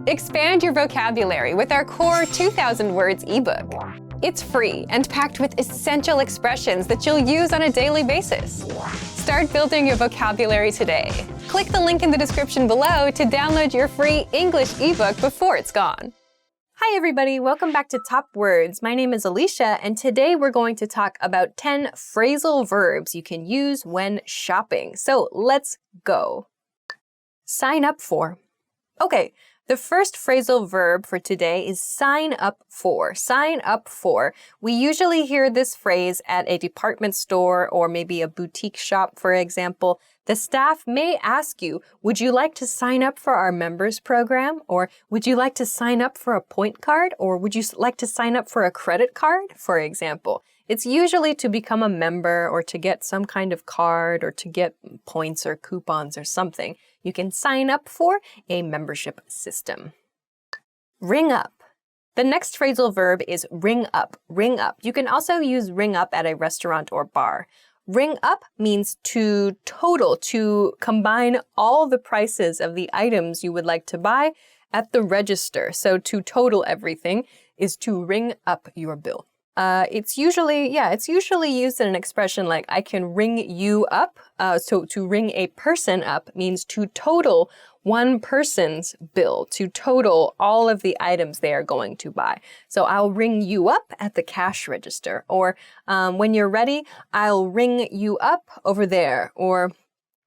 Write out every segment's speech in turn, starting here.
Expand your vocabulary with our core 2,000 words ebook. It's free and packed with essential expressions that you'll use on a daily basis. Start building your vocabulary today. Click the link in the description below to download your free English ebook before it's gone. Hi everybody, welcome back to Top Words. My name is Alicia, and today we're going to talk about 10 phrasal verbs you can use when shopping. So let's go. Sign up for. Okay, the first phrasal verb for today is sign up for. Sign up for. We usually hear this phrase at a department store or maybe a boutique shop, for example. The staff may ask you, would you like to sign up for our members program? Or would you like to sign up for a point card? Or would you like to sign up for a credit card, for example? It's usually to become a member or to get some kind of card or to get points or coupons or something. You can sign up for a membership system. Ring up. The next phrasal verb is ring up. Ring up. You can also use ring up at a restaurant or bar. Ring up means to total, to combine all the prices of the items you would like to buy at the register. So to total everything is to ring up your bill. It's usually used in an expression like I can ring you up. So to ring a person up means to total one person's bill, to total all of the items they are going to buy. So I'll ring you up at the cash register. Or when you're ready, I'll ring you up over there. Or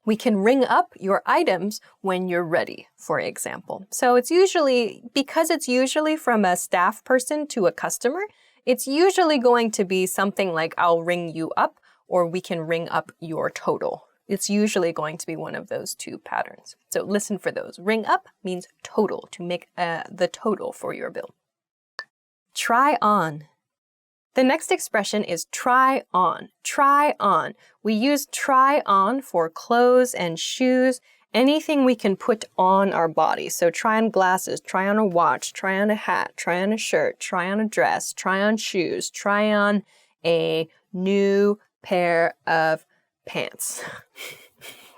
we can ring up your items when you're ready, for example. So it's usually, because it's usually from a staff person to a customer, it's usually going to be something like I'll ring you up or we can ring up your total. It's usually going to be one of those two patterns. So listen for those. Ring up means total, to make the total for your bill. Try on. The next expression is try on. Try on. We use try on for clothes and shoes, anything we can put on our body. So try on glasses, try on a watch, try on a hat, try on a shirt, try on a dress, try on shoes, try on a new pair of pants.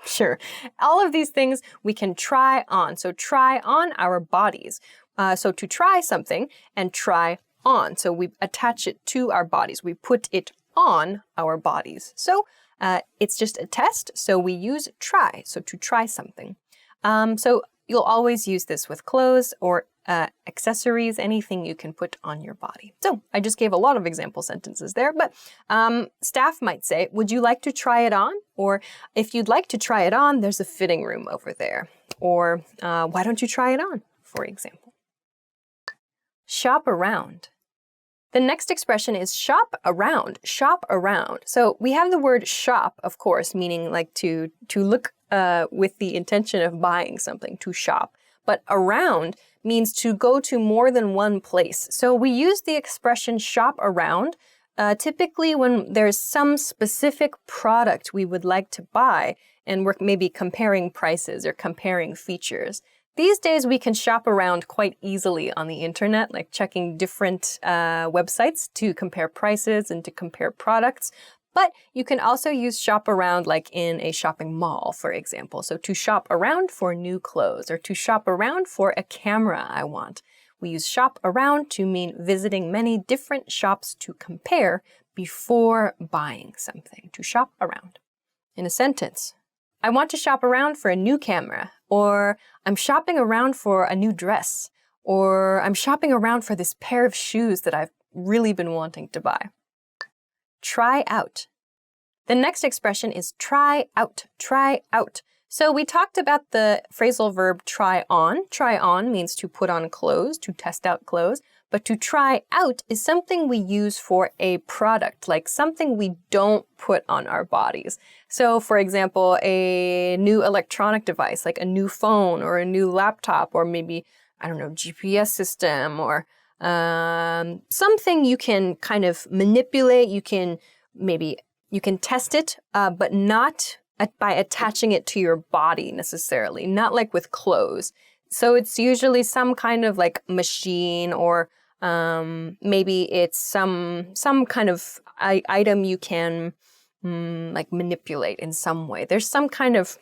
Sure. All of these things we can try on. So try on our bodies. So to try something and try on. So we attach it to our bodies. We put it on our bodies. So it's just a test, so we use try, so to try something. So you'll always use this with clothes or accessories, anything you can put on your body. So I just gave a lot of example sentences there, but staff might say, would you like to try it on? Or if you'd like to try it on, there's a fitting room over there. Or why don't you try it on, for example. Shop around. The next expression is shop around. Shop around. So we have the word shop, of course, meaning like to look with the intention of buying something, to shop. But around means to go to more than one place. So we use the expression shop around typically when there's some specific product we would like to buy and we're maybe comparing prices or comparing features. These days, we can shop around quite easily on the internet, like checking different websites to compare prices and to compare products. But you can also use shop around like in a shopping mall, for example. So to shop around for new clothes or to shop around for a camera I want. We use shop around to mean visiting many different shops to compare before buying something, to shop around. In a sentence, I want to shop around for a new camera, or I'm shopping around for a new dress, or I'm shopping around for this pair of shoes that I've really been wanting to buy. Try out. The next expression is try out. Try out. So we talked about the phrasal verb try on. Try on means to put on clothes, to test out clothes. But to try out is something we use for a product, like something we don't put on our bodies. So for example, a new electronic device, like a new phone or a new laptop, or maybe, I don't know, GPS system, or something you can kind of manipulate. You can test it, but not by attaching it to your body necessarily, not like with clothes. So it's usually some kind of like machine, or maybe it's some kind of item you can like manipulate in some way. There's some kind of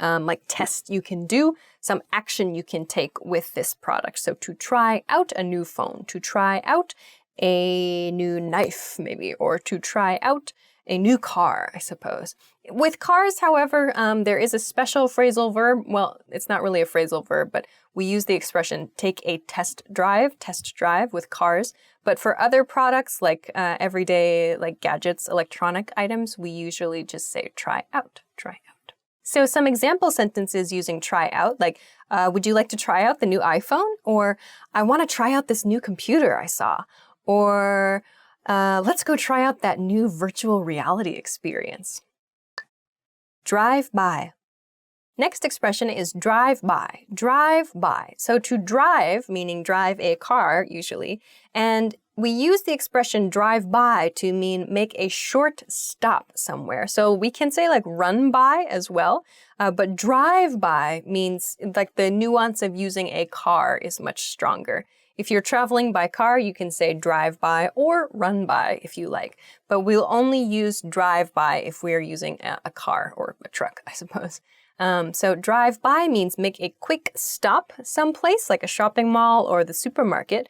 like test you can do, some action you can take with this product. So to try out a new phone, to try out a new knife maybe, or to try out a new car, I suppose. With cars, however, there is a special phrasal verb. Well, it's not really a phrasal verb, but we use the expression take a test drive with cars. But for other products like everyday like gadgets, electronic items, we usually just say try out. So some example sentences using try out, like would you like to try out the new iPhone? Or I want to try out this new computer I saw. Or let's go try out that new virtual reality experience. Drive by. Next expression is drive by. Drive by. So to drive, meaning drive a car usually, and we use the expression drive by to mean make a short stop somewhere. So we can say like run by as well, but drive by means like the nuance of using a car is much stronger. If you're traveling by car, you can say drive by or run by if you like, but we'll only use drive by if we're using a car or a truck, I suppose. So drive by means make a quick stop someplace like a shopping mall or the supermarket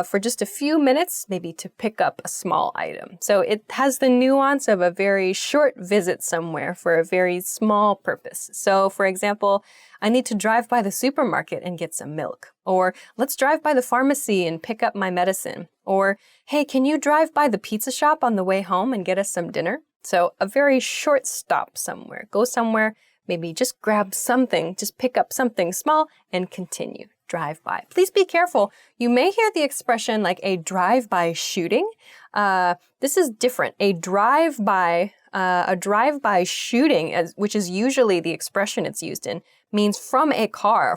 for just a few minutes, maybe to pick up a small item. So it has the nuance of a very short visit somewhere for a very small purpose. So for example, I need to drive by the supermarket and get some milk. Or let's drive by the pharmacy and pick up my medicine. Or hey, can you drive by the pizza shop on the way home and get us some dinner? So a very short stop somewhere. Go somewhere, maybe just grab something, just pick up something small and continue. Drive by. Please be careful. You may hear the expression like a drive-by shooting. This is different. A drive-by shooting, which is usually the expression it's used in, means from a car,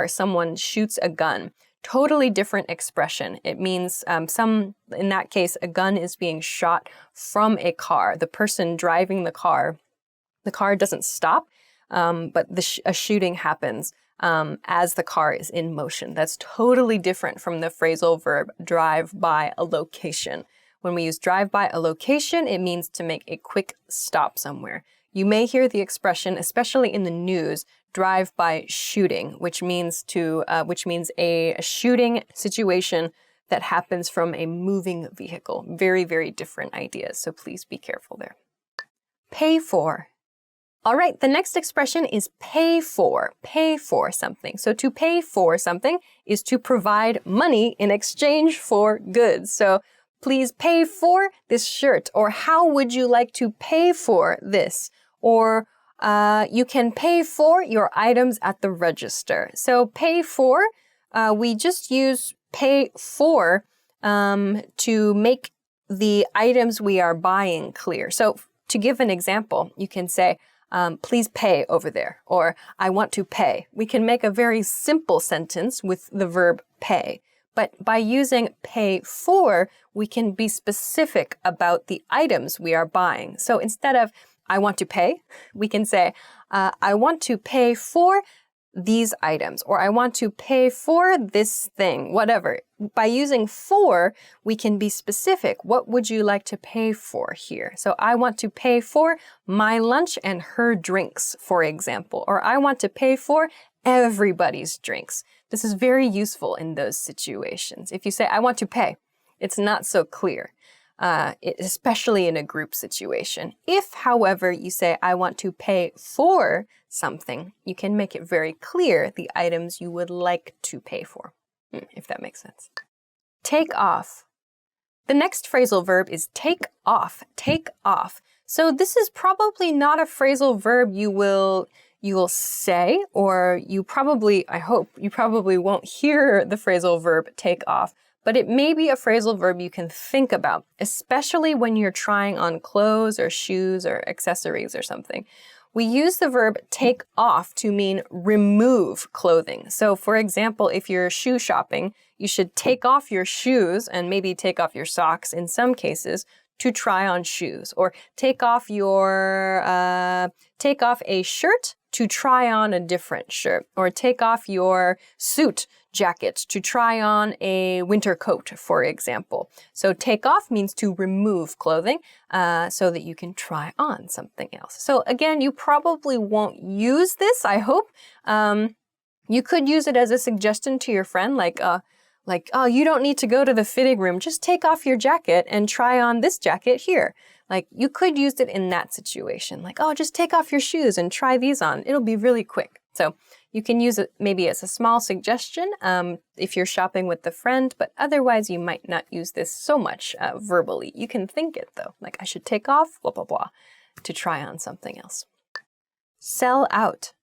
someone shoots a gun. Totally different expression. It means in that case, a gun is being shot from a car. The person driving the car doesn't stop, but a shooting happens as the car is in motion. That's totally different from the phrasal verb drive by a location. When we use drive by a location, it means to make a quick stop somewhere. You may hear the expression, especially in the news, drive by shooting, which means a shooting situation that happens from a moving vehicle. Very, very different ideas, so please be careful there. Pay for. All right, the next expression is pay for something. So to pay for something is to provide money in exchange for goods. So please pay for this shirt, or how would you like to pay for this? Or you can pay for your items at the register. So pay for, we just use pay for to make the items we are buying clear. So to give an example, you can say, please pay over there, or I want to pay. We can make a very simple sentence with the verb pay. But by using pay for, we can be specific about the items we are buying. So instead of I want to pay, we can say, I want to pay for these items, or I want to pay for this thing, whatever. By using for, we can be specific. What would you like to pay for here? So I want to pay for my lunch and her drinks, for example, or I want to pay for everybody's drinks. This is very useful in those situations. If you say, I want to pay, it's not so clear. Especially in a group situation. If, however, you say, I want to pay for something, you can make it very clear the items you would like to pay for, if that makes sense. Take off. The next phrasal verb is take off. Take off. So this is probably not a phrasal verb you will say, or I hope you probably won't hear the phrasal verb take off. But it may be a phrasal verb you can think about, especially when you're trying on clothes or shoes or accessories or something. We use the verb take off to mean remove clothing. So for example, if you're shoe shopping, you should take off your shoes and maybe take off your socks in some cases to try on shoes, or take off a shirt to try on a different shirt, or take off your suit jacket, to try on a winter coat, for example. So take off means to remove clothing so that you can try on something else. So again, you probably won't use this, I hope. You could use it as a suggestion to your friend, like, oh, you don't need to go to the fitting room. Just take off your jacket and try on this jacket here. Like, you could use it in that situation. Like, oh, just take off your shoes and try these on. It'll be really quick. So you can use it maybe as a small suggestion if you're shopping with a friend, but otherwise you might not use this so much verbally. You can think it though, like I should take off, blah, blah, blah, to try on something else. Sell out.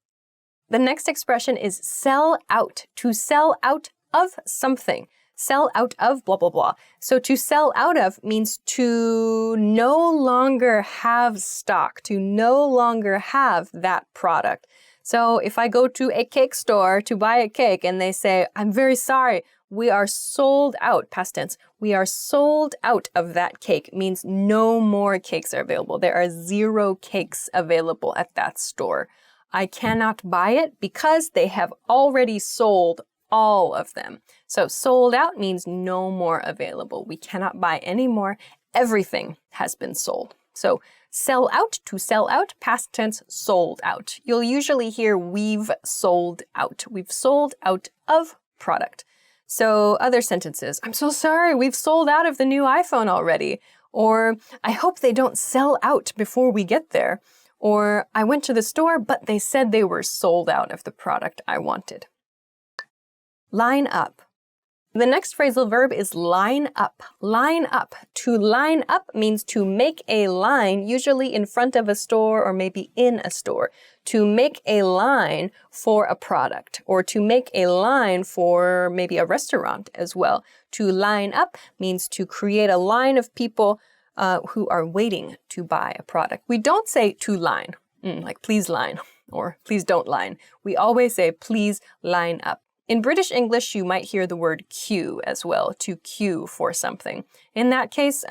The next expression is sell out, to sell out of something. Sell out of blah, blah, blah. So to sell out of means to no longer have stock, to no longer have that product. So if I go to a cake store to buy a cake and they say, I'm very sorry, we are sold out, past tense, we are sold out of that cake, means no more cakes are available. There are 0 cakes available at that store. I cannot buy it because they have already sold all of them. So sold out means no more available. We cannot buy any more. Everything has been sold. So sell out, to sell out, past tense, sold out. You'll usually hear we've sold out. We've sold out of product. So other sentences, I'm so sorry, we've sold out of the new iPhone already. Or I hope they don't sell out before we get there. Or I went to the store, but they said they were sold out of the product I wanted. Line up. The next phrasal verb is line up. Line up. To line up means to make a line, usually in front of a store or maybe in a store. To make a line for a product, or to make a line for maybe a restaurant as well. To line up means to create a line of people who are waiting to buy a product. We don't say to line, like please line, or please don't line. We always say please line up. In British English, you might hear the word queue as well, to queue for something. In that case,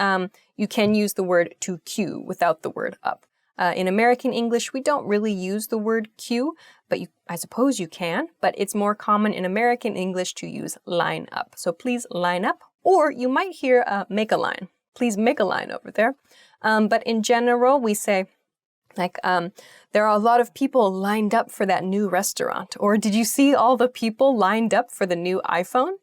you can use the word to queue without the word up. In American English, we don't really use the word queue, but I suppose you can, but it's more common in American English to use line up. So please line up, or you might hear make a line. Please make a line over there. But in general, we say, like, there are a lot of people lined up for that new restaurant. Or did you see all the people lined up for the new iPhone?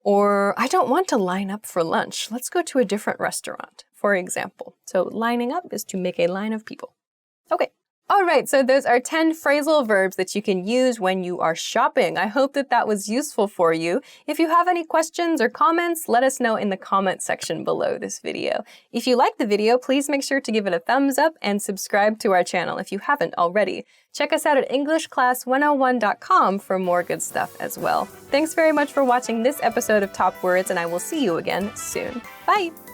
Or I don't want to line up for lunch. Let's go to a different restaurant, for example. So lining up is to make a line of people. Okay. All right, so those are 10 phrasal verbs that you can use when you are shopping. I hope that that was useful for you. If you have any questions or comments, let us know in the comment section below this video. If you like the video, please make sure to give it a thumbs up and subscribe to our channel if you haven't already. Check us out at EnglishClass101.com for more good stuff as well. Thanks very much for watching this episode of Top Words, and I will see you again soon. Bye!